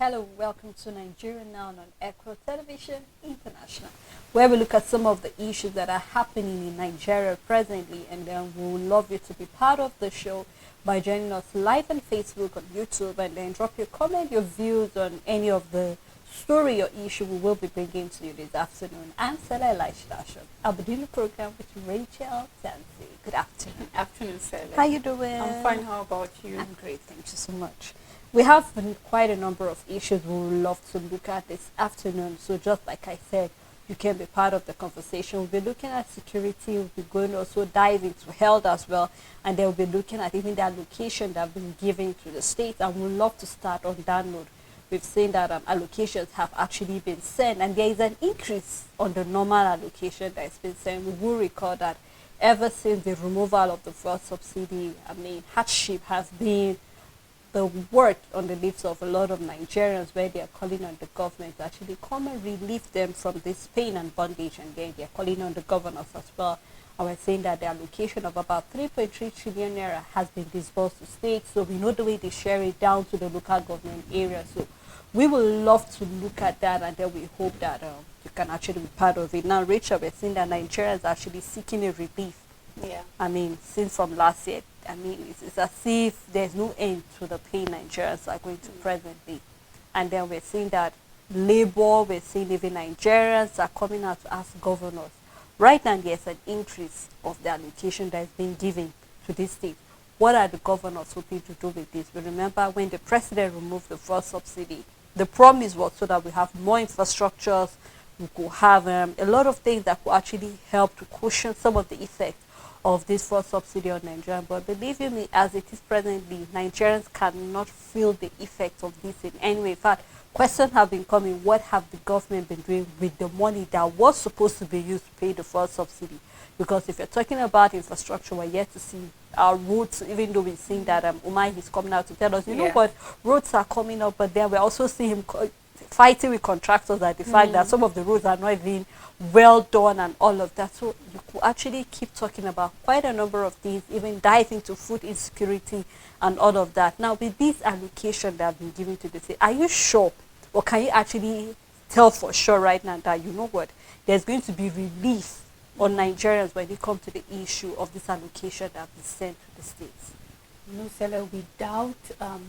Hello, welcome to Nigeria Now on Echo Television International, where we look at some of the issues that are happening in Nigeria presently, and then we would love you to be part of the show by joining us live on Facebook, on YouTube, and then drop your comment, your views on any of the story or issue we will be bringing to you this afternoon. I'm Sela Elishdashon. I'll be doing the program with Rachel Tansi. Good afternoon. Afternoon, Sally. How you doing? I'm fine. How about you? I'm great. Thank you so much. We have quite a number of issues we would love to look at this afternoon. So just like I said, you can be part of the conversation. We'll be looking at security. We'll be going to also dive into health as well. And then we'll be looking at even the allocation that have been given to the states. And we'd love to start on that note. We've seen that allocations have actually been sent. And there is an increase on the normal allocation that's been sent. We will recall that ever since the removal of the fuel subsidy, hardship has been the word on the lips of a lot of Nigerians, where they are calling on the government to actually come and relieve them from this pain and bondage, and then they are calling on the governors as well. And we're saying that the allocation of about 3.3 trillion naira has been disbursed to states, so we know the way they share it down to the local government area. So we would love to look at that, and then we hope that you can actually be part of it. Now, Rachel, we're seeing that Nigeria is actually seeking a relief. Yeah. Since from last year, it's as if there's no end to the pain Nigerians are going to presently. And then we're seeing that labor, we're seeing even Nigerians are coming out to ask governors. Right now, there's an increase of the allocation that is being given to this state. What are the governors hoping to do with this? We remember when the president removed the fuel subsidy, the promise was so that we have more infrastructures, we could have a lot of things that could actually help to cushion some of the effects of this fuel subsidy on Nigeria. But believe you me, as it is presently, Nigerians cannot feel the effects of this in any way. In fact, questions have been coming: what have the government been doing with the money that was supposed to be used to pay the fuel subsidy? Because if you're talking about infrastructure, we're yet to see our roads, even though we've seen that Umar is coming out to tell us, you know what, roads are coming up, but then we're also seeing him fighting with contractors at the fact that some of the roads are not even well done and all of that. So you could actually keep talking about quite a number of things, even dive into food insecurity and all of that. Now, with this allocation that have been given to the state, are you sure, or can you actually tell for sure right now that, you know what, there's going to be relief on Nigerians when it comes to the issue of this allocation that have been sent to the states? No, Sally, without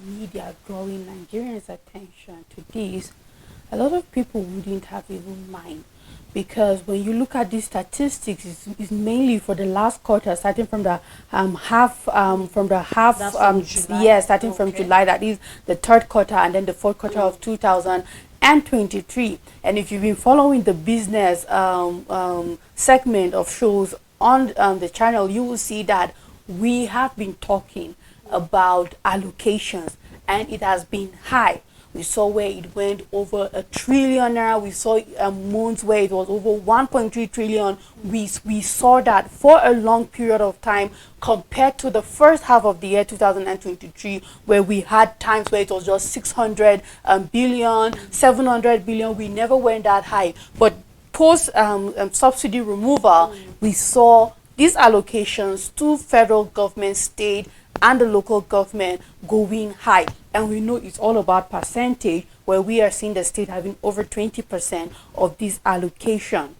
media drawing Nigerians' attention to this, a lot of people wouldn't have even mind. Because when you look at these statistics, it's mainly for the last quarter, starting from the starting from July, that is the third quarter, and then the fourth quarter of 2023. And if you've been following the business segment of shows on the channel, you will see that we have been talking about allocations, and it has been high. We saw where it went over 1 trillion naira. We saw months where it was over 1.3 trillion. We saw that for a long period of time, compared to the first half of the year 2023, where we had times where it was just 600 billion, 700 billion. We never went that high. But post subsidy removal, we saw these allocations to federal government, state, and the local government going high. And we know it's all about percentage, where we are seeing the state having over 20% of this allocation.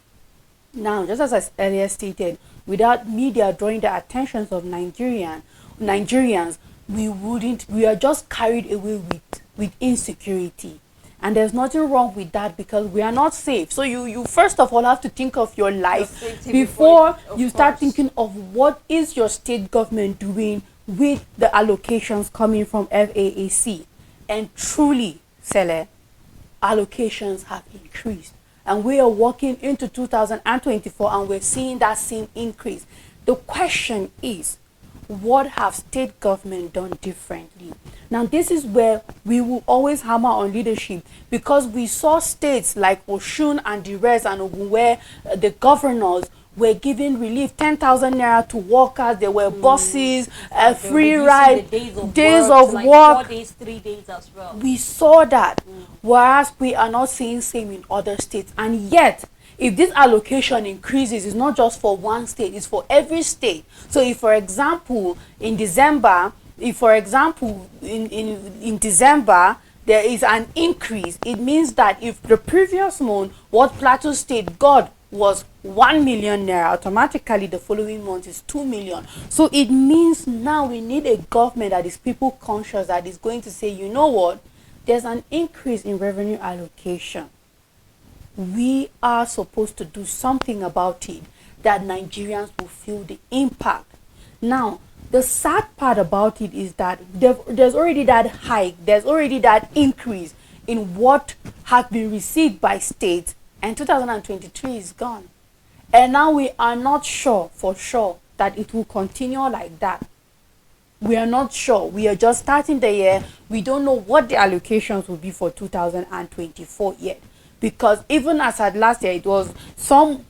Now, just as I earlier stated, without media drawing the attentions of Nigerians, we are just carried away with insecurity. And there's nothing wrong with that, because we are not safe. So you first of all have to think of your life before you start thinking of what is your state government doing with the allocations coming from FAAC. And truly, Sele, allocations have increased. And we are walking into 2024, and we're seeing that same increase. The question is, what have state government done differently? Now, this is where we will always hammer on leadership, because we saw states like Osun and the rest, and Ogun, where the governors were giving relief, 10,000 naira to workers. There were buses, free ride, days of work. 4 days, 3 days as well. We saw that, whereas we are not seeing same in other states. And yet, if this allocation increases, it's not just for one state, it's for every state. So if, for example, in December, there is an increase, it means that if the previous month what Plateau State got was 1 million naira, automatically the following month is 2 million. So it means now we need a government that is people conscious, that is going to say, you know what, there's an increase in revenue allocation. We are supposed to do something about it, that Nigerians will feel the impact. Now, the sad part about it is that there's already that hike, there's already that increase in what has been received by states, and 2023 is gone. And now we are not sure for sure that it will continue like that. We are not sure. We are just starting the year. We don't know what the allocations will be for 2024 yet. Because even as at last year, it was some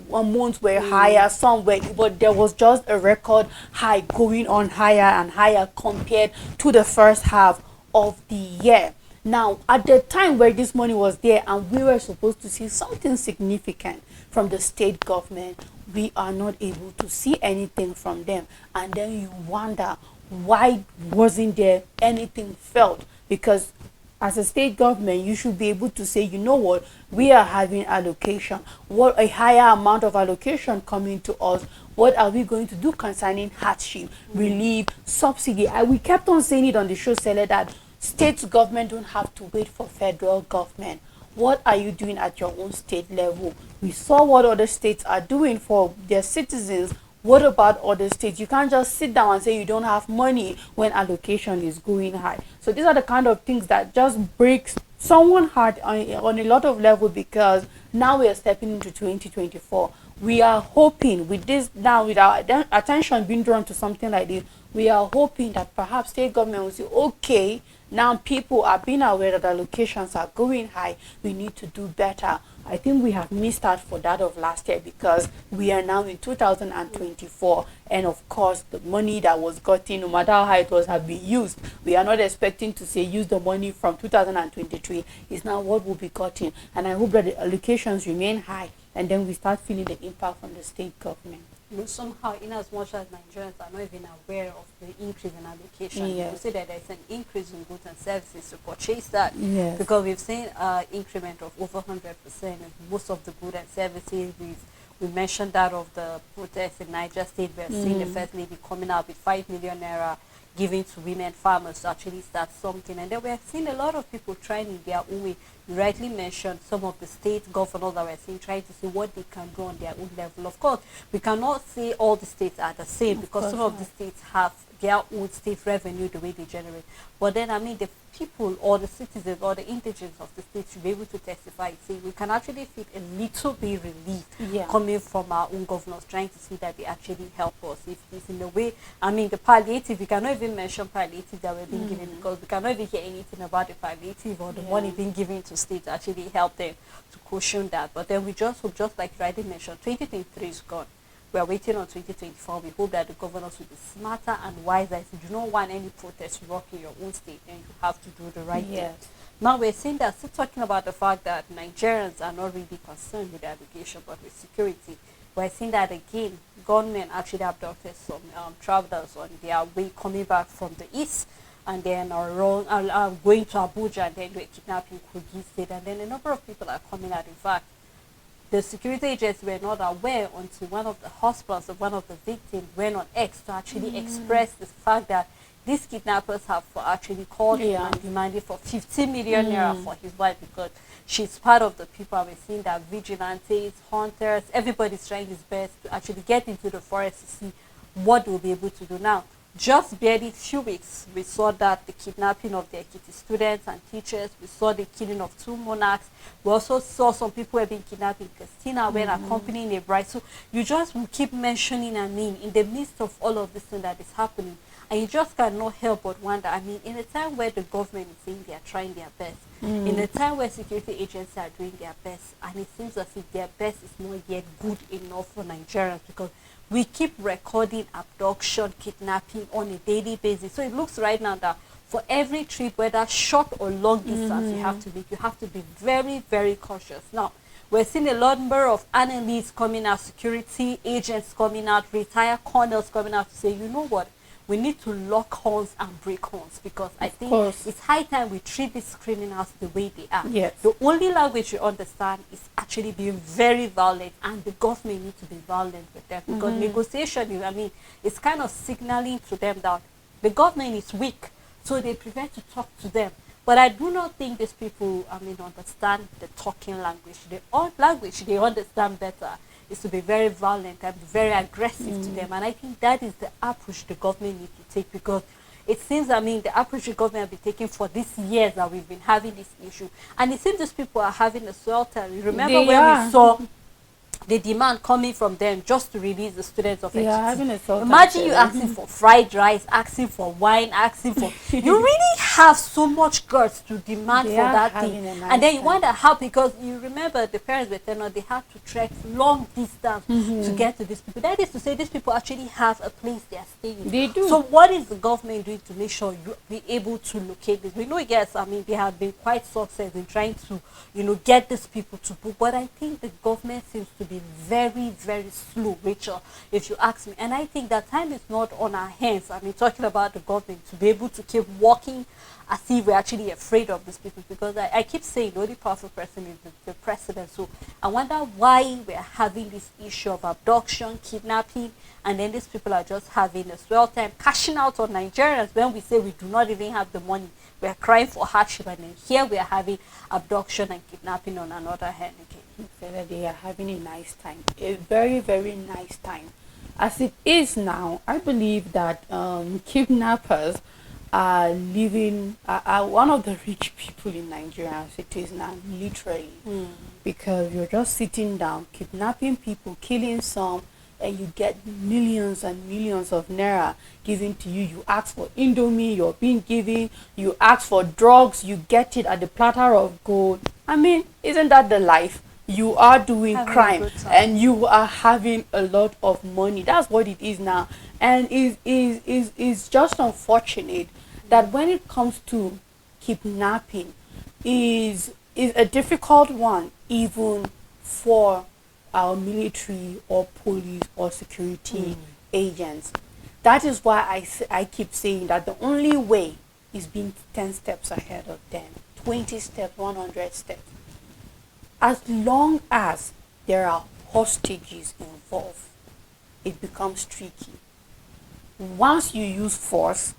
months were higher, some were, but there was just a record high going on higher and higher compared to the first half of the year. Now, at the time where this money was there and we were supposed to see something significant from the state government, we are not able to see anything from them. And then you wonder, why wasn't there anything felt? Because as a state government, you should be able to say, you know what, we are having allocation. What a higher amount of allocation coming to us. What are we going to do concerning hardship, relief, subsidy? We kept on saying it on the show, Sele, that state government don't have to wait for federal government. What are you doing at your own state level? We saw what other states are doing for their citizens. What about other states? You can't just sit down and say you don't have money when allocation is going high. So these are the kind of things that just breaks someone's heart on a lot of level, because now we are stepping into 2024. We are hoping with this, now with our attention being drawn to something like this, we are hoping that perhaps state government will say, okay, now people are being aware that allocations are going high. We need to do better. I think we have missed out for that of last year, because we are now in 2024, and of course the money that was gotten, no matter how it was, have been used. We are not expecting to say use the money from 2023. It's now what will be gotten, and I hope that the allocations remain high, and then we start feeling the impact from the state government. You know, somehow, in as much as Nigerians are not even aware of the increase in allocation, Yes. you see that there's an increase in goods and services to purchase that. Yes. Because we've seen increment of over 100% in most of the goods and services. We mentioned that of the protests in Niger State. We're seeing the First Lady coming out with 5 million naira giving to women farmers to actually start something. And then we're seeing a lot of people trying in their own way. You rightly mentioned some of the state governors that we're seeing trying to see what they can do on their own level. Of course, we cannot say all the states are the same, because some of the states have their own state revenue, the way they generate. But then, I mean, the people or the citizens or the indigents of the state should be able to testify, say we can actually feel a little bit relief coming from our own governors, trying to see that they actually help us. If it's in the way, I mean, the palliative, we cannot even mention palliative that we're being given, because we cannot even hear anything about the palliative or the money being given to state to actually help them to cushion that. But then we just hope, just like you already mentioned, 2023 is gone. We are waiting on 2024. We hope that the governors will be smarter and wiser. If you do not want any protest to work in your own state, then you have to do the right thing. Now we're seeing that, still talking about the fact that Nigerians are not really concerned with education, but with security. We're seeing that again, government actually abducted some travelers on their way coming back from the east, and then are going to Abuja, and then they kidnapping Kogi State, and then a number of people are coming out. In fact, the security agents were not aware until one of the husbands of one of the victims went on X to actually express the fact that these kidnappers have actually called him and demanded for 50 million naira for his wife, because she's part of the people. We're seeing that vigilantes, hunters, everybody's trying his best to actually get into the forest to see what they'll be able to do. Now, just barely few weeks, we saw that the kidnapping of the Ekiti students and teachers. We saw the killing of 2 monarchs. We also saw some people who have been kidnapped in Christina when accompanying a bride. So you just will keep mentioning, I mean, in the midst of all of this thing that is happening, and you just cannot help but wonder, I mean, in a time where the government is saying they are trying their best, in a time where security agencies are doing their best, and it seems as if their best is not yet good enough for Nigerians, because we keep recording abduction, kidnapping on a daily basis. So it looks right now that for every trip, whether short or long distance you have to make, you have to be very, very cautious. Now, we're seeing a number of analysts coming out, security agents coming out, retired colonels coming out to say, you know what, we need to lock horns and break horns, because I think course. it's high time we treat these criminals the way they are. Yes. The only language you understand is actually being very violent, and the government needs to be violent with them, because negotiation is, I mean, it's kind of signaling to them that the government is weak, so they prefer to talk to them. But I do not think these people, I mean, understand the talking language. The language they understand better is to be very violent and very aggressive to them. And I think that is the approach the government needs to take, because it seems, I mean, the approach the government has been taking for these years that we've been having this issue. And it seems these people are having a swelter. Remember when we saw the demand coming from them just to release the students of Ekiti. Imagine you asking for fried rice, asking for wine, asking for... You really have so much guts to demand for that thing. And then you wonder how, because you remember the parents were telling us they had to trek long distance to get to these people. That is to say, these people actually have a place they are staying. They do. So what is the government doing to make sure you be able to locate this? We know, yes, I mean, they have been quite successful in trying to, you know, get these people to book. But I think the government seems to be very, very slow, Rachel, if you ask me. And I think that time is not on our hands. I mean, talking about the government to be able to keep walking as if we're actually afraid of these people, because I keep saying the only powerful person is the president. So I wonder why we're having this issue of abduction, kidnapping, and then these people are just having a swell time cashing out on Nigerians when we say we do not even have the money. We're crying for hardship, and then here we are having abduction and kidnapping on another hand again. So that they are having a nice time, a very, very nice time. As it is now, I believe that kidnappers are living, are one of the rich people in Nigeria as it is now, literally. Because you're just sitting down, kidnapping people, killing some, and you get millions and millions of naira given to you. You ask for Indomie, you're being given. You ask for drugs, you get it at the platter of gold. I mean, isn't that the life? You are doing crime and you are having a lot of money. That's what it is now. And is just unfortunate that when it comes to kidnapping, is a difficult one, even for our military or police or security agents. That is why I keep saying that the only way is being 10 steps ahead of them, 20 steps, 100 steps. As long as there are hostages involved, it becomes tricky. Once you use force,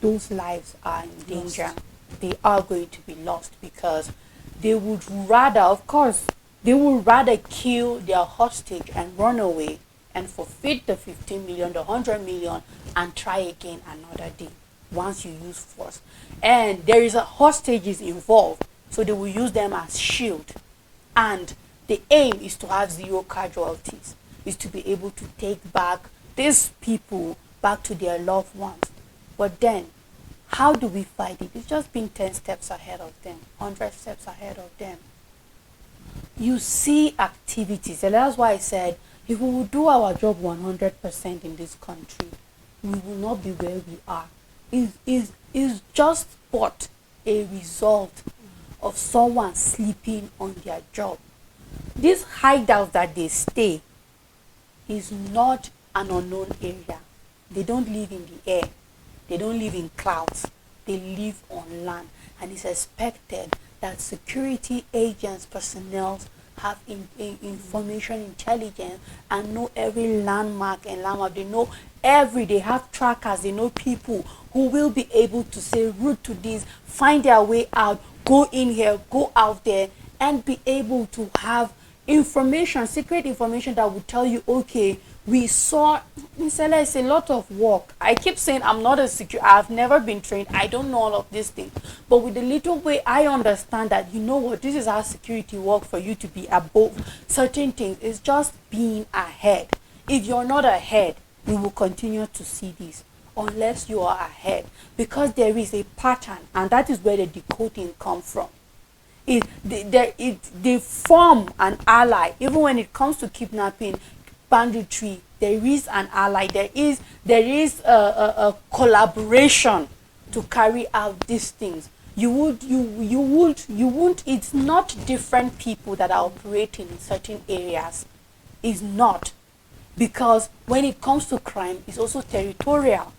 those lives are in danger. They are going to be lost, because they would rather, of course, they would rather kill their hostage and run away and forfeit the 15 million, the 100 million, and try again another day once you use force. And there is a hostages involved, so they will use them as shield. And the aim is to have zero casualties, is to be able to take back these people back to their loved ones. But then, how do we fight it? It's just being 10 steps ahead of them, 100 steps ahead of them. You see activities, and that's why I said, if we will do our job 100% in this country, we will not be where we are. It's just but a result of someone sleeping on their job. This hideout that they stay is not an unknown area. They don't live in the air. They don't live in clouds. They live on land. And it's expected that security agents, personnel have information intelligence and know every landmark and landmark. They know they have trackers. They know people who will be able to say route to this, find their way out, go in here, go out there, and be able to have information, secret information that will tell you, okay, we saw, Misela, it's a lot of work. I keep saying I'm not a security, I've never been trained, I don't know all of these things. But with the little way I understand that, you know what, this is how security work for you to be above certain things. It's just being ahead. If you're not ahead, we will continue to see this unless you are ahead, because there is a pattern, and that is where the decoding comes from. They form an ally. Even when it comes to kidnapping, banditry, there is an ally. There is a collaboration to carry out these things. You won't. It's not different people that are operating in certain areas. It's not, because when it comes to crime, it's also territorial.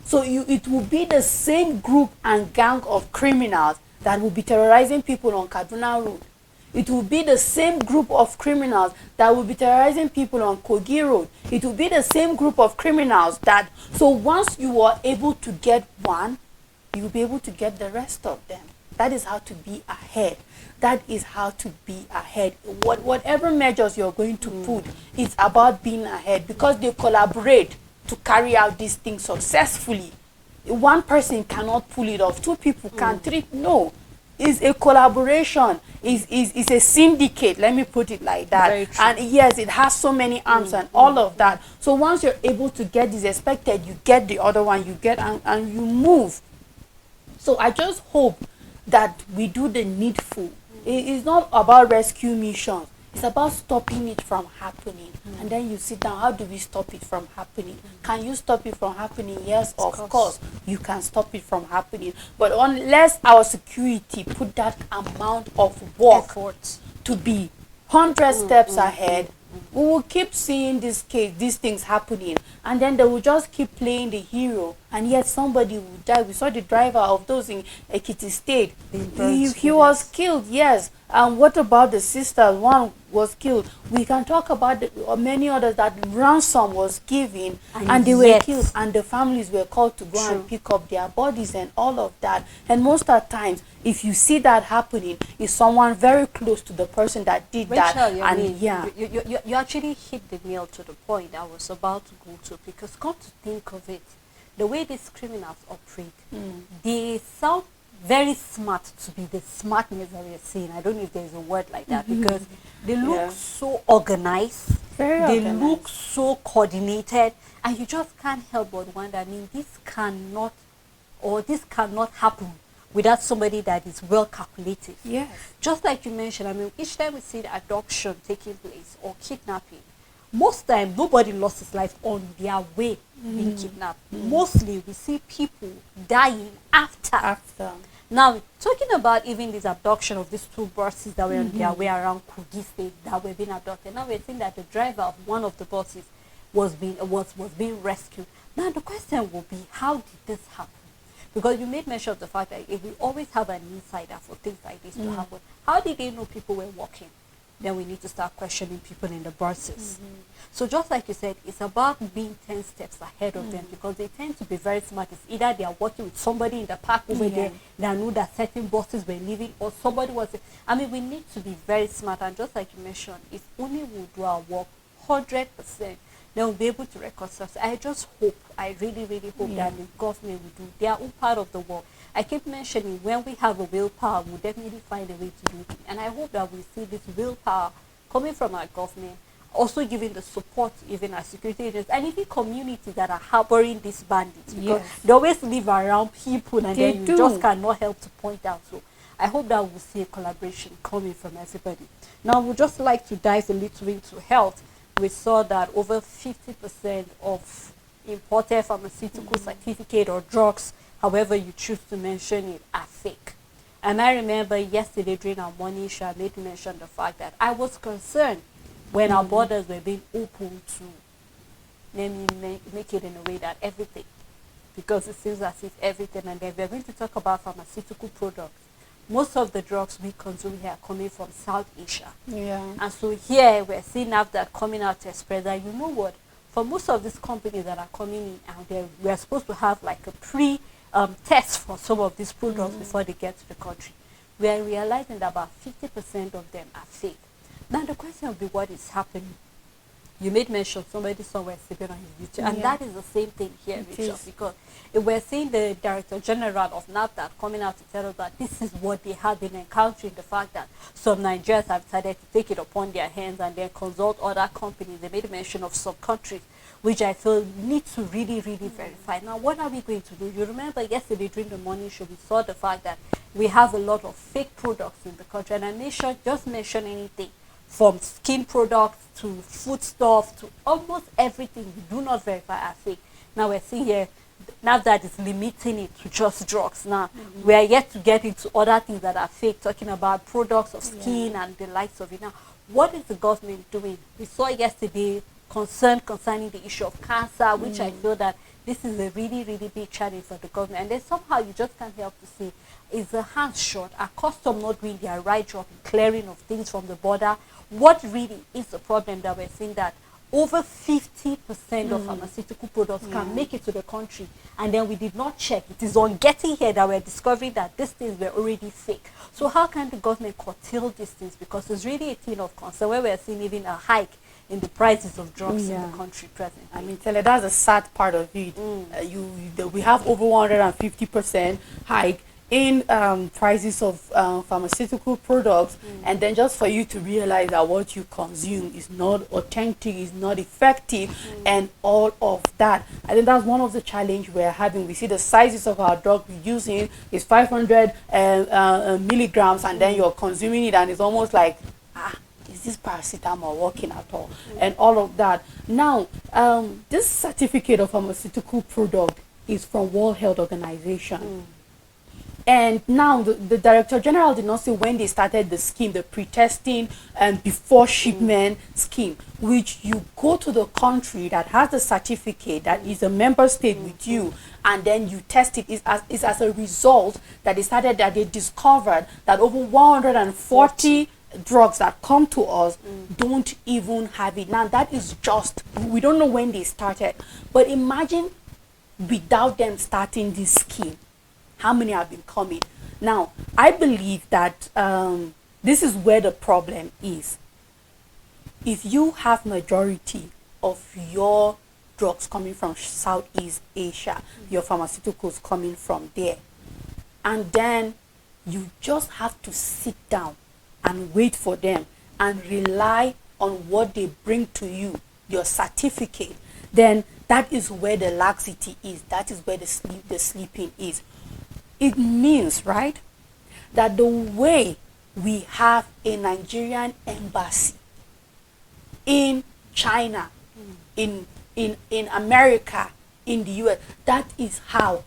So it will be the same group and gang of criminals that will be terrorizing people on Kaduna Road. It will be the same group of criminals that will be terrorizing people on Kogi Road. It will be the same group of criminals that, so once you are able to get one, you'll be able to get the rest of them. That is how to be ahead. That is how to be ahead. Whatever measures you're going to put, it's about being ahead, because they collaborate to carry out these things successfully. One person cannot pull it off. Two people can. Three, no. It's a collaboration. It's a syndicate. Let me put it like that. And yes, it has so many arms and all of that. So once you're able to get this expected, you get the other one. You get and you move. So I just hope that we do the needful. It's not about rescue missions. It's about stopping it from happening. And then you sit down, how do we stop it from happening? Can you stop it from happening? Yes, of course, you can stop it from happening. But unless our security put that amount of work to be 100 steps ahead, we will keep seeing these things happening, and then they will just keep playing the hero, and yet somebody will die. We saw the driver of those in Ekiti State. He was killed, yes. And what about the sisters? One was killed. We can talk about many others that ransom was given and they were killed, and the families were called to go and pick up their bodies and all of that. And most of the times, if you see that happening, it's someone very close to the person that did that. You actually hit the nail to the point I was about to go to, because come to think of it, the way these criminals operate, they sound very smart to be the smartness that we're seeing. I don't know if there's a word like that, because they look so organized, they look so coordinated, and you just can't help but wonder, I mean, this cannot happen without somebody that is well calculated. Yes. Just like you mentioned, I mean, each time we see the abduction taking place or kidnapping, most time nobody lost his life on their way being kidnapped. Mostly we see people dying after. Now, talking about even this abduction of these two buses that were on their way around Kogi State that were being abducted, now we're seeing that the driver of one of the buses was being rescued. Now the question will be, how did this happen? Because you made mention of the fact that if we always have an insider for things like this to happen, how did they know people were walking? Then we need to start questioning people in the buses. So just like you said, it's about being 10 steps ahead of them, because they tend to be very smart. It's either they are working with somebody in the park over there that knew that certain buses were leaving, or somebody was... I mean, we need to be very smart. And just like you mentioned, if only we do our work 100%, then we'll be able to reconcile. So I just hope, I really, really hope that the government will do their own part of the work. I keep mentioning, when we have a willpower, we'll definitely find a way to do it. And I hope that we see this willpower coming from our government, also giving the support, even our security agents, and even communities that are harboring these bandits. Because they always live around people, and then you just cannot help to point out. So I hope that we'll see a collaboration coming from everybody. Now, we'd just like to dive a little into health. We saw that over 50% of imported pharmaceutical certificate or drugs, however you choose to mention it, are fake. And I remember yesterday during our morning show, I made mention of the fact that I was concerned when our borders were being opened to, let me make it in a way that everything, because it seems as if everything, and then we're going to talk about pharmaceutical products. Most of the drugs we consume here are coming from South Asia. And so here we're seeing NAFDAC coming out to express that, you know what, for most of these companies that are coming in, and we're supposed to have like a test for some of these products before they get to the country. We are realizing that about 50% of them are fake. Now the question will be, what is happening? You made mention somebody somewhere sleeping on his YouTube, and that is the same thing here, Rachel, because we're seeing the Director General of NAFDAC coming out to tell us that this is what they have been encountering, the fact that some Nigerians have decided to take it upon their hands and then consult other companies. They made mention of some countries, which I feel need to really, really verify. Now, what are we going to do? You remember yesterday during the morning show, we saw the fact that we have a lot of fake products in the country, and I just mention anything from skin products to food stuff to almost everything we do not verify as fake. Now we're seeing here, NAFDAC is limiting it to just drugs. Now we are yet to get into other things that are fake, talking about products of skin and the likes of it. Now, what is the government doing? We saw yesterday concern concerning the issue of cancer, which I feel that this is a really, really big challenge for the government. And then somehow you just can't help to see, is the hands short? Are customs not doing their right job in clearing of things from the border? What really is the problem that we're seeing that over 50% of pharmaceutical products can make it to the country, and then we did not check. It is on getting here that we're discovering that these things were already fake. So how can the government curtail these things? Because it's really a thing of concern where we're seeing even a hike in the prices of drugs in the country presently. I mean, Tele, that's a sad part of it. We have over 150% hike in prices of pharmaceutical products, and then just for you to realize that what you consume is not authentic, is not effective, and all of that. I think that's one of the challenge we're having. We see the sizes of our drug we're using is 500 milligrams, and then you're consuming it, and it's almost like, is this paracetamol working at all? And all of that. Now, this certificate of pharmaceutical product is from World Health Organization. And now the Director General did not say when they started the scheme, the pre-testing and before shipment scheme, which you go to the country that has the certificate, that is a member state with you, and then you test it. Is as a result that they discovered that over 140 drugs that come to us don't even have it. Now that is just, we don't know when they started, but imagine without them starting this scheme, how many have been coming. Now I believe that this is where the problem is. If you have majority of your drugs coming from Southeast Asia, your pharmaceuticals coming from there, and then you just have to sit down and wait for them and rely on what they bring to you, your certificate, then that is where the laxity is. That is where the sleeping is. It means, right, that the way we have a Nigerian embassy in China, in America, in the US, that is how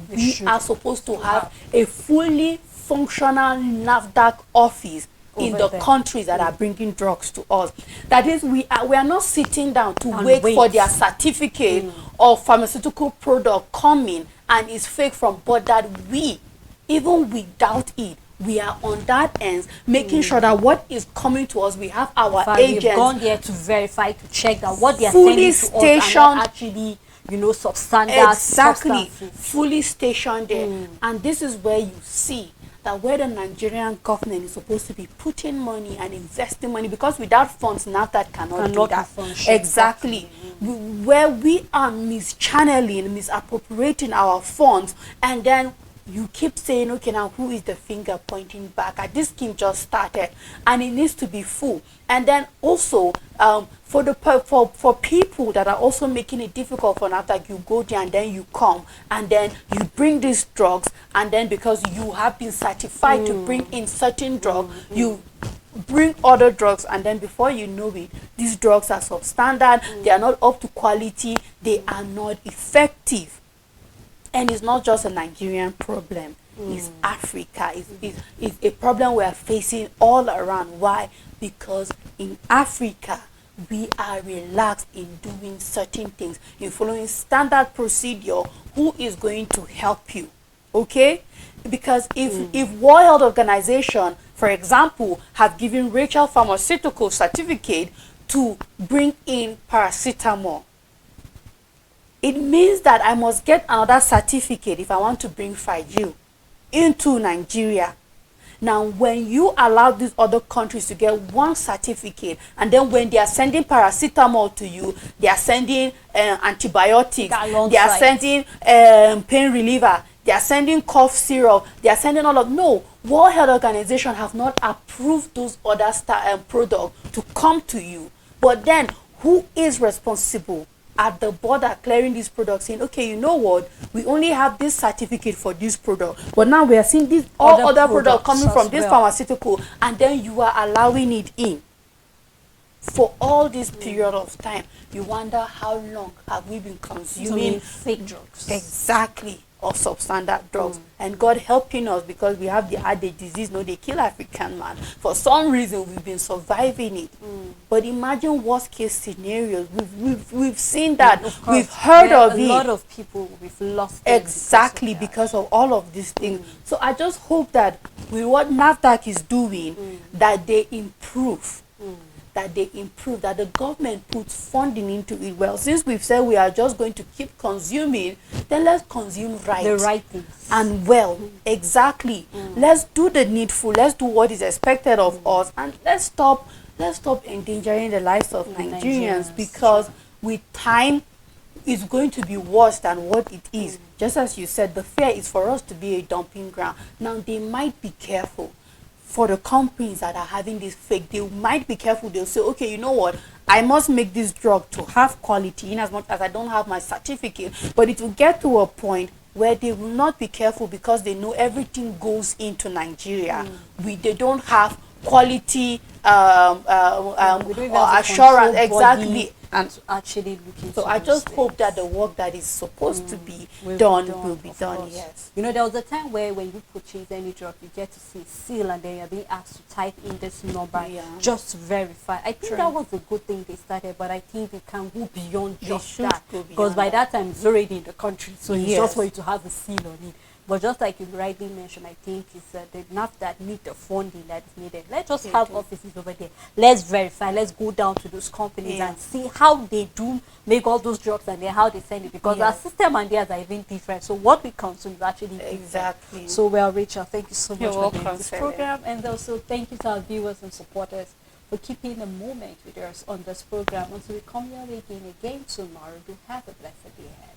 we are supposed to have a fully functional NAFDAC office in the countries that are bringing drugs to us. That is, we are not sitting down to wait for their certificate of pharmaceutical product coming and it's fake from, but that we, even without it, we are on that end making sure that what is coming to us, we have our agents. We've gone there to verify, to check that what they are sending to us are not actually, substandard. Exactly, fully stationed there. And this is where you see that where the Nigerian government is supposed to be putting money and investing money, because without funds, NAFDAC cannot do that. Exactly. Where we are mischanneling, misappropriating our funds, and then you keep saying, okay, now who is the finger pointing back at? This scheme just started and it needs to be full. And then also for people that are also making it difficult for NAFDAC, you go there and then you come and then you bring these drugs, and then because you have been certified to bring in certain drug, you bring other drugs, and then before you know it, these drugs are substandard, they are not up to quality, they are not effective. And it's not just a Nigerian problem, it's Africa. It's a problem we are facing all around. Why? Because in Africa, we are relaxed in doing certain things, in following standard procedure. Who is going to help you? Okay? Because if World Health Organization, for example, have given Rachel Pharmaceutical certificate to bring in paracetamol, it means that I must get another certificate if I want to bring Figil into Nigeria. Now, when you allow these other countries to get one certificate, and then when they are sending paracetamol to you, they are sending antibiotics, they are sending pain reliever, they are sending cough syrup, they are sending all of, no, World Health Organization have not approved those other products to come to you. But then, who is responsible at the border clearing these products, saying, okay, you know what, we only have this certificate for this product, but now we are seeing this other product coming from this pharmaceutical, and then you are allowing it in for all this period of time. You wonder how long have we been consuming fake drugs. Exactly. of substandard drugs. And God helping us, because we have the adage, disease no they kill African man. For some reason we've been surviving it. But imagine worst case scenarios. We've seen that. We've heard of it. A lot of people we've lost exactly because of all of these things. So I just hope that with what NAFDAC is doing, that they improve. That the government puts funding into it. Well, since we've said we are just going to keep consuming, then let's consume right. The right things. And well, exactly. Let's do the needful. Let's do what is expected of us, and let's stop endangering the lives of Nigerians, because with time, it's going to be worse than what it is. Just as you said, the fear is for us to be a dumping ground. Now, they might be careful. For the companies that are having this fake, they might be careful. They'll say, okay, you know what, I must make this drug to have quality in as much as I don't have my certificate. But it will get to a point where they will not be careful, because they know everything goes into Nigeria. They don't have quality assurance, exactly. And actually looking. So I just hope that the work that is supposed to be done will be done. Yes. You know, there was a time where when you purchase any drug, you get to see a seal, and then you're being asked to type in this number just to verify. I think that was a good thing they started, but I think they can go beyond just that, because by that time it's already in the country, so it's just for you to have a seal on it. But just like you rightly mentioned, I think it's the NAFDAC need the funding that is needed. Let's just have offices over there. Let's verify. Let's go down to those companies and see how they do make all those drugs, and then how they send it. Because our system and theirs are even different. So what we consume is actually different. So well, Rachel, thank you so much for doing this program. And also thank you to our viewers and supporters for keeping a moment with us on this program. Until we come your way again tomorrow, do have a blessed day ahead.